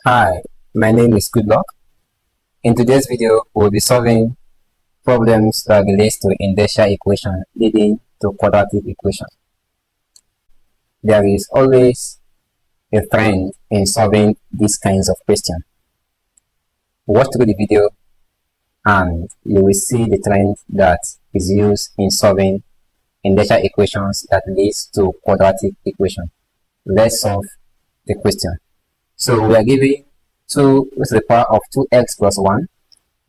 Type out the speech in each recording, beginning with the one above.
Hi, my name is Goodluck. In today's video, we'll be solving problems that relate to indicial equation leading to quadratic equation. There is always a trend in solving these kinds of questions. Watch through the video and you will see the trend that is used in solving indicial equations that leads to quadratic equation. Let's solve the question. So we are given 2 to the power of 2x plus 1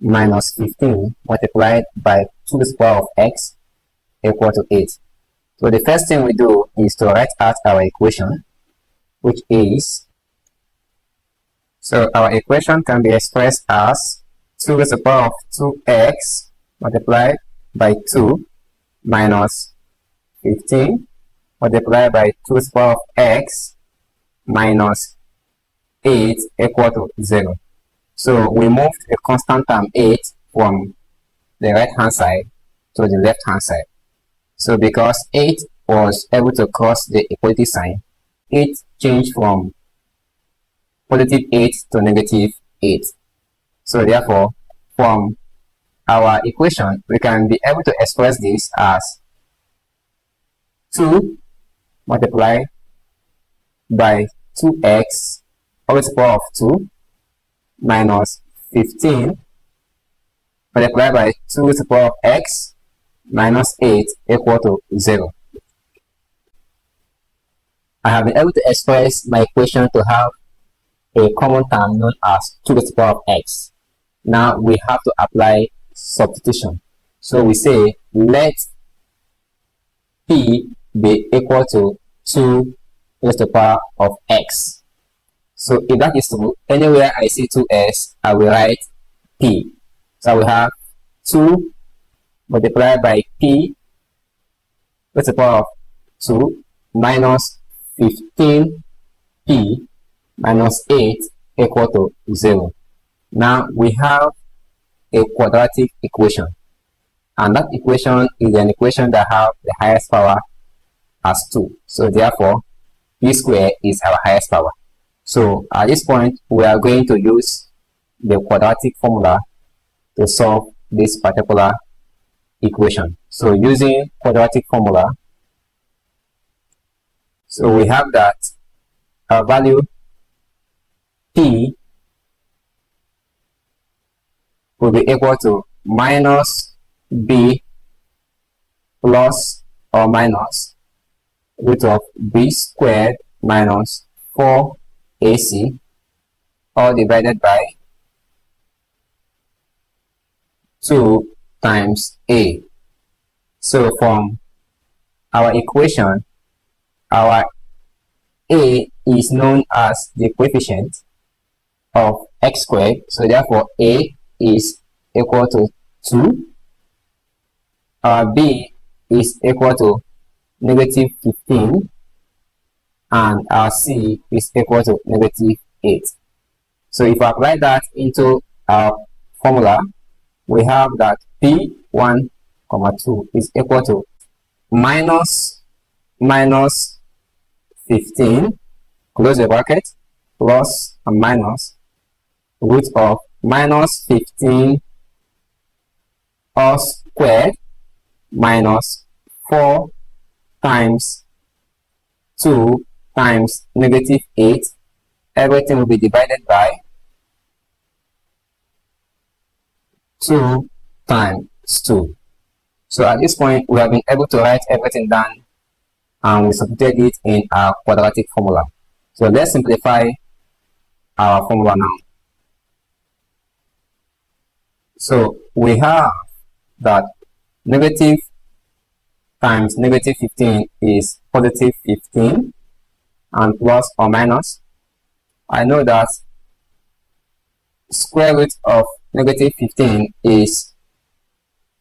minus 15 multiplied by 2 to the power of x equal to 8. So the first thing we do is to write out our equation, which is, so our equation can be expressed as 2 to the power of 2x multiplied by 2 minus 15 multiplied by 2 to the power of x minus 8 equal to 0. So we moved the constant term 8 from the right hand side to the left hand side. So because 8 was able to cross the equality sign, it changed from positive 8 to negative 8. So therefore, from our equation, we can be able to express this as 2 multiplied by 2x all to the power of 2 minus 15 multiplied by 2 to the power of x minus 8 equal to 0. I have been able to express my equation to have a common term known as 2 to the power of x. Now we have to apply substitution. So we say let p be equal to 2 to the power of x. So if that is true, anywhere I see 2s, I will write p. So I will have 2 multiplied by p to the power of 2 minus 15p minus 8 equal to 0. Now we have a quadratic equation. And that equation is an equation that has the highest power as 2. So therefore, p squared is our highest power. So at this point, we are going to use the quadratic formula to solve this particular equation. So using quadratic formula, so we have that our value p will be equal to minus b plus or minus root of b squared minus 4ac all divided by 2 times a. So from our equation, our a is known as the coefficient of x squared. So therefore a is equal to 2. Our b is equal to negative 15. And our c is equal to negative 8. So if I apply that into our formula, we have that p1, 2 is equal to minus 15, close the bracket, plus and minus root of minus 15 all squared minus 4 times 2 times negative 8. Everything will be divided by 2 times 2. So at this point, we have been able to write everything down and we substituted it in our quadratic formula. So let's simplify our formula now. So we have that negative times negative 15 is positive 15 and plus or minus. I know that square root of negative 15 is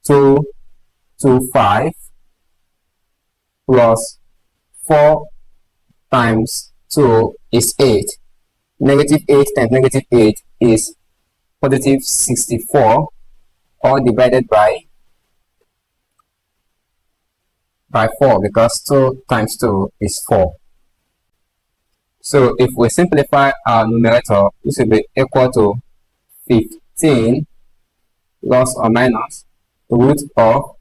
225 plus 4 times 2 is 8. Negative 8 times negative 8 is positive 64 all divided by 4 because 2 times 2 is 4. So if we simplify our numerator, this will be equal to 15 plus or minus the root of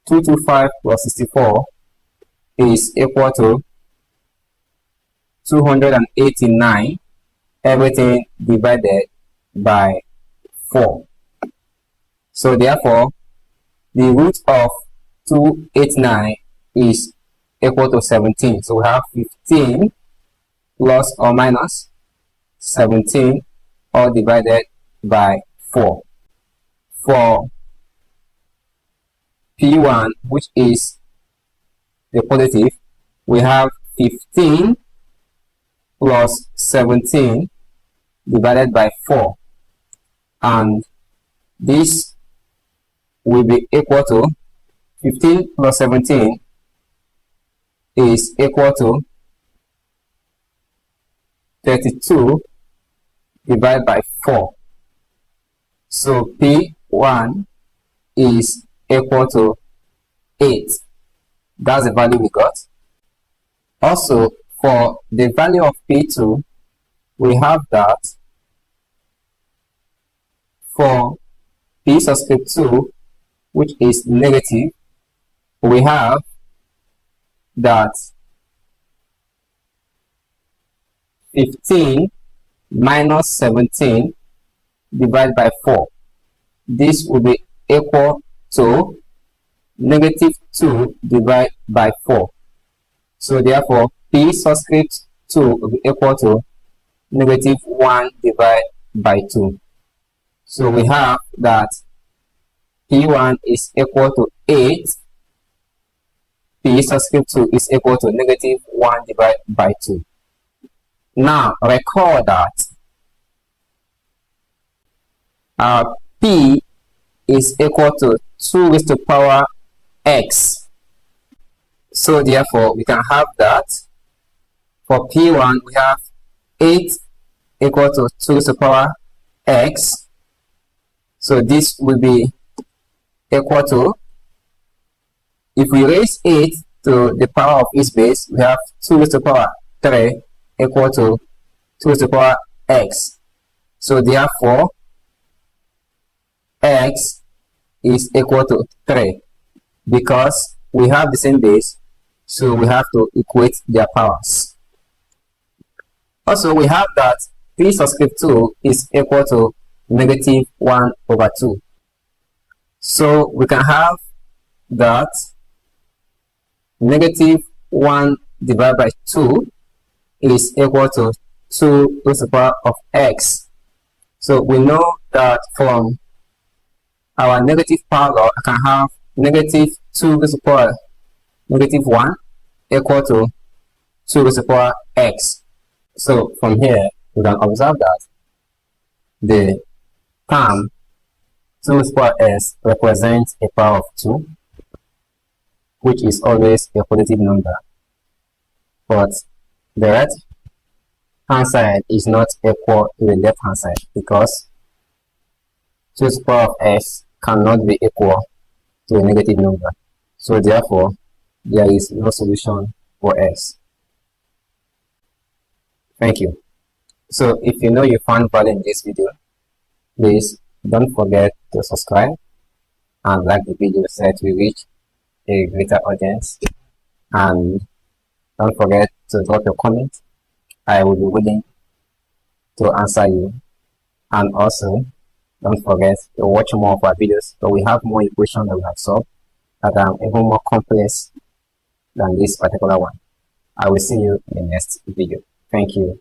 225 plus 64 is equal to 289, everything divided by 4. So therefore, the root of 289 is equal to 17. So we have 15 plus or minus 17 all divided by 4. For P1, which is the positive, we have 15 plus 17 divided by 4, and this will be equal to 15 plus 17 is equal to 32 divided by 4. So P1 is equal to 8. That's the value we got. Also, for the value of P2, we have that for P subscript 2, which is negative, we have that 15 minus 17 divided by 4. This will be equal to negative 2 divided by 4. So therefore, P subscript 2 will be equal to negative 1 divided by 2. So we have that P1 is equal to 8. P subscript 2 is equal to negative 1 divided by 2. Now, recall that P is equal to 2 raised to power x. So therefore, we can have that for P1, we have 8 equal to 2 raised to power x. So this will be equal to, if we raise 8 to the power of its base, we have 2 raised to power 3 equal to 2 raised to power x. So therefore, x is equal to 3 because we have the same base, so we have to equate their powers. Also, we have that P subscript 2 is equal to negative 1 over 2. So we can have that negative 1 divided by 2 is equal to 2 raised to the power of x. So we know that from our negative power law, I can have negative 2 raised to the power negative 1 equal to 2 raised to the power x. So from here, we can observe that the term 2 raised to the power s represents a power of 2, which is always a positive number. But the right hand side is not equal to the left hand side because 2 raised to the power of s cannot be equal to a negative number. So therefore, there is no solution for s. Thank you. So if you know you found value in this video, please don't forget to subscribe and like the video so that we reach a greater audience. And don't forget to drop your comment. I will be willing to answer you. And also, don't forget to watch more of our videos, so we have more equations that we have solved that are even more complex than this particular one. I will see you in the next video. Thank you.